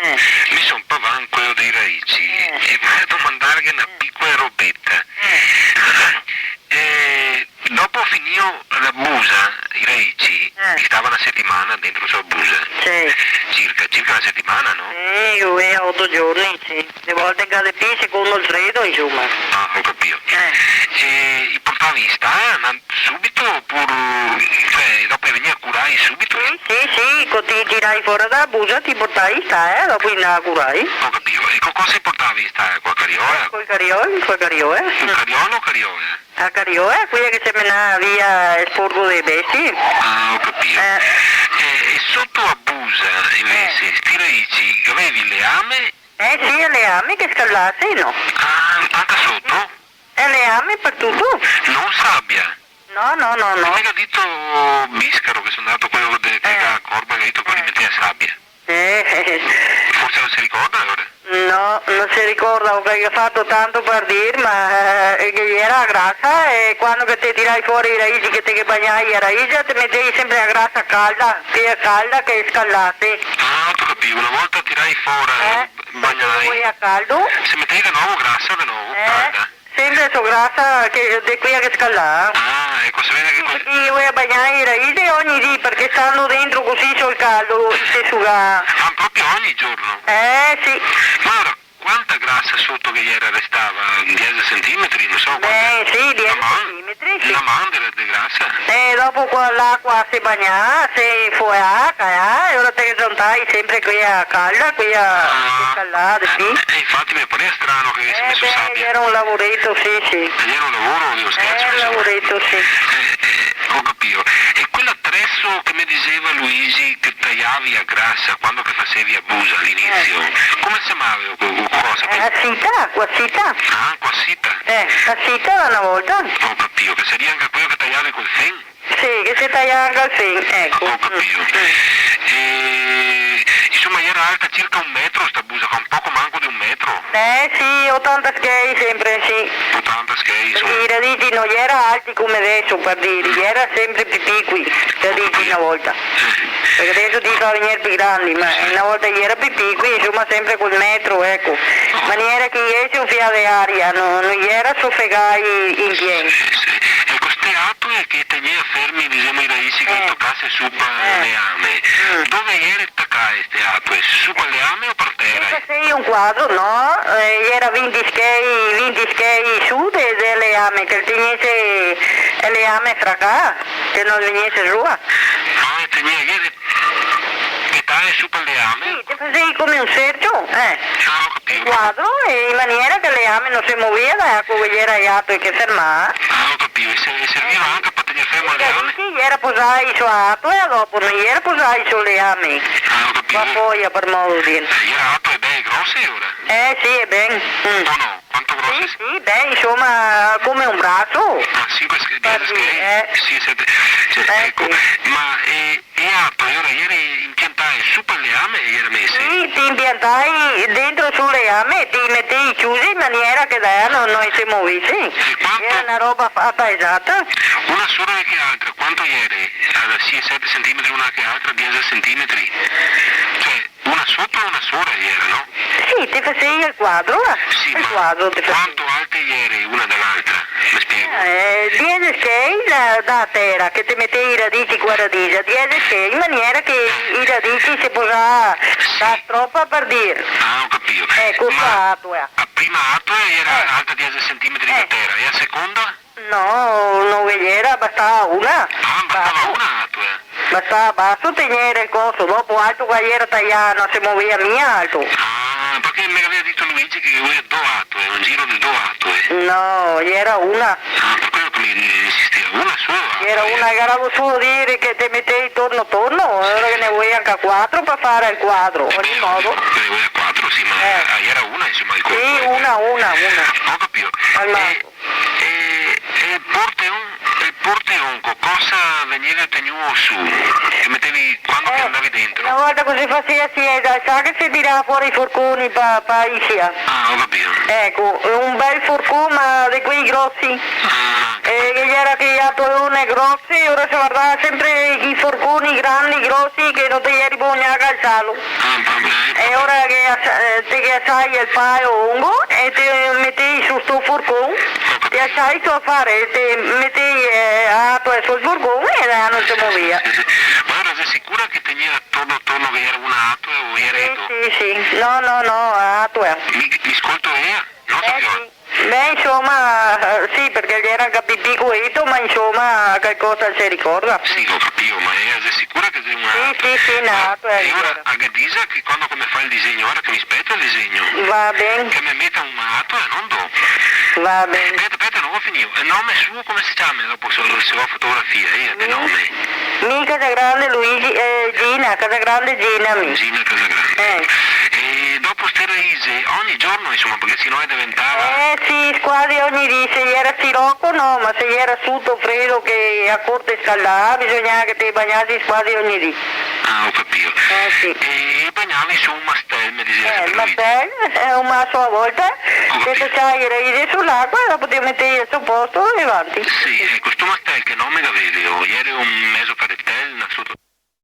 mi sono pavan quello dei raici e volevo mandargli una piccola robetta. Dopo finito la busa, i raici, stava una settimana dentro la sua busa. Sì. Circa una settimana, no? Sì, 8 giorni, sì. Le volte che le pie secondo il freddo, insomma. Ah, ho capito. E i portavi in sta subito oppure cioè dopo veniva a curare subito? Sì, quando ti tirai fuori dalla busa ti portai in sta, dopo andare a curare. Ho capito. E con cosa portavi in sta? Con la carriola? Con il carriole. Un carriolo o carriola? A carriole, quella che si mena via il sporco dei bestie. Ah, ho capito. E sotto a busa invece, sti raici, avevi le ame? Sì, le ame che scallasse, no? Ah, anche sotto? Le ame per tutto? Non sabbia. No. Non mica detto Biscaro che sono andato quello che la corba che ha detto che li metteva sabbia. Forse non si ricorda allora? No, non si ricorda perché ha fatto tanto per dire, ma che era grassa e quando che ti tirai fuori i raici che ti bagnai a raici ti mettevi sempre la grassa calda che scallasse. Ah, ho capito, una volta tirai fuori, bagnai. Poi a caldo? Si mettevi di nuovo grassa di nuovo, calda. Sempre su grassa che di qui che scalla. Ah, ecco, si vede che così. Perché io voglio a bagnare i raici ogni giorno perché stanno dentro così sul caldo si asciuga. Ah, proprio ogni giorno? Sì. Ma ora, quanta grassa sotto che ieri restava? 10 centimetri, non so. Sì, 10 centimetri, sì. La mandela di grassa? E dopo l'acqua si bagna, si fuoia, e ora te che zontai sempre qui a calda, qui a scaldare, sì. Infatti mi pare strano che si è messo sabbia. Era un lavoretto, sì. Era un lavoro, io scherzo. Un lavoretto, sì. Ho capito. E quell'attrezzo che mi diceva Luigi che tagliavi a grassa quando che facevi a busa all'inizio, come si chiamava cosa? Quassita. Ah, quassita? Quassita una volta. Ho capito, che seria anche quello che tagliavi col fen? Sì, che si taglia anche il fen, ecco. Ho capito. Insomma, era alta circa 1 metro sta busa, con poco manco di 1 metro. Sì, 80 schei sempre, sì. 80 schei, insomma. Perché i radici non era alti come adesso, per dire, era sempre più piccoli, radici una volta. Perché adesso ti fa venire più grandi, ma una volta era più piccoli, insomma sempre quel metro, ecco. In maniera che ieri un fiato di aria, non era soffregai in pieno. E queste atue che teneva fermi, diciamo, i radici che toccasse su per le ame. Dove era attaccare queste atue? Su per le ame o per terra? Sei un quadro, no? Era 20 schei su delle ame, che tenesse le ame fra cá, che non venisse giù. Ah, teneva ieri petare su per le ame? Sì, ti facevi come un cerchio, ho capito. un quadro, e in maniera che le ame non si muovevano, ecco, era gli atui che fermava. Ah, ho capito, e serviva anche per tenere fermo le ame? Sì, era posai su atue e dopo non era posai sulle ame. Ah, ho capito. Ma poi per modo di dire. Era atue ben grosse ora? Sì, è ben. O no? Quanto grosse? Sì, beh, insomma, come un braccio. Ah, 5 schede? Sì, 7. Ecco, sì. ma e atue, ora ieri impiantai su per le ame e era messe? Sì, ti impiantai dentro sulle ame, ti mettevi chiusi in maniera che non si muovesse. Era una roba fatta esatta. Una sola che altra, quanto ieri? Sì, 7 centimetri una che altra, 10 centimetri. Cioè, una sopra e una sola ieri, no? Sì, ti facevi il quadro, Sì, il ma quadro ti facevi. quanto alte ieri una dall'altra? Mi spiego? 10 schei da terra, che ti mettevi i radici qua radice, 10 schei, in maniera che i radici si posavano da stroppa per dire. Ah, ho capito. Ecco, Ma atue. a prima atue era alta 10 centimetri da terra, e a seconda? No, non era, bastava una. Ah, bastava una atue. Bastava basso tenere il coso, dopo alto che era tagliato, non si muoveva mia alto. Ah, perché mi aveva detto Luigi che aveva 2 atue, un giro di 2 atue. No, era una. Ah, per quello che mi insisteva, una sola. Era una che era solo dire che ti mettevi torno, ora che ne vuoi anche 4 per fare il quadro, ogni modo. Ne vuoi 4, sì, ma era una, insomma, il corpo. Sì, una. Ho capito. Al lato. E il porteon, cosa veniva tenuto su? Che mettevi quando che andavi dentro? Una volta così faceva, sa che si tirava fuori i forconi per Isia. Ah, ho capito. Ecco, un bel forcone, ma di quei grossi. Ah, E che gli era criato grossi, ora si guardava sempre i forconi grandi, grossi, che non ti eri bisogna calzare calo. E ora che assai il paio ungo e ti metti su sto furgone, ti assai a fare, ti metti a tua sul furgone e non si muovia. Ma ora sei sicura che tenia torno che era una atua o era Sì. No, a tua. Mi ascolto ea? Non so Beh, insomma, sì, perché gli era capito, ma insomma, qualcosa si ricorda. Sì, ho capito, ma sei sicura che sei una atua? Sì, nato, è E ora, vero. a Gadisa, che quando come fa il disegno, ora che mi spetta il disegno, Va bene, che mi metta una atua e non dopo. va bene. Aspetta, non ho finito. Il nome suo come si chiama dopo la sua fotografia? Che nome? Mi Casagrande Luigi, Gina, Casagrande Gina, mi. Gina Casagrande. E dopo ste raise, ogni giorno, insomma, perché sennò diventava... Sì, quasi ogni dì, se era sirocco no, ma se era sotto freddo che a corte scaldava, bisognava che ti bagnassi quasi ogni dì. Ah, ho capito. Sì. E bagnavi su un mastel, mi diceva Il sempre lui. mastel è un masso a volta, che se c'hai i raisi sull'acqua, dopo ti metti al suo posto e avanti. Sì, questo mastel che nome avevi? Ieri un mezzo carettel, sotto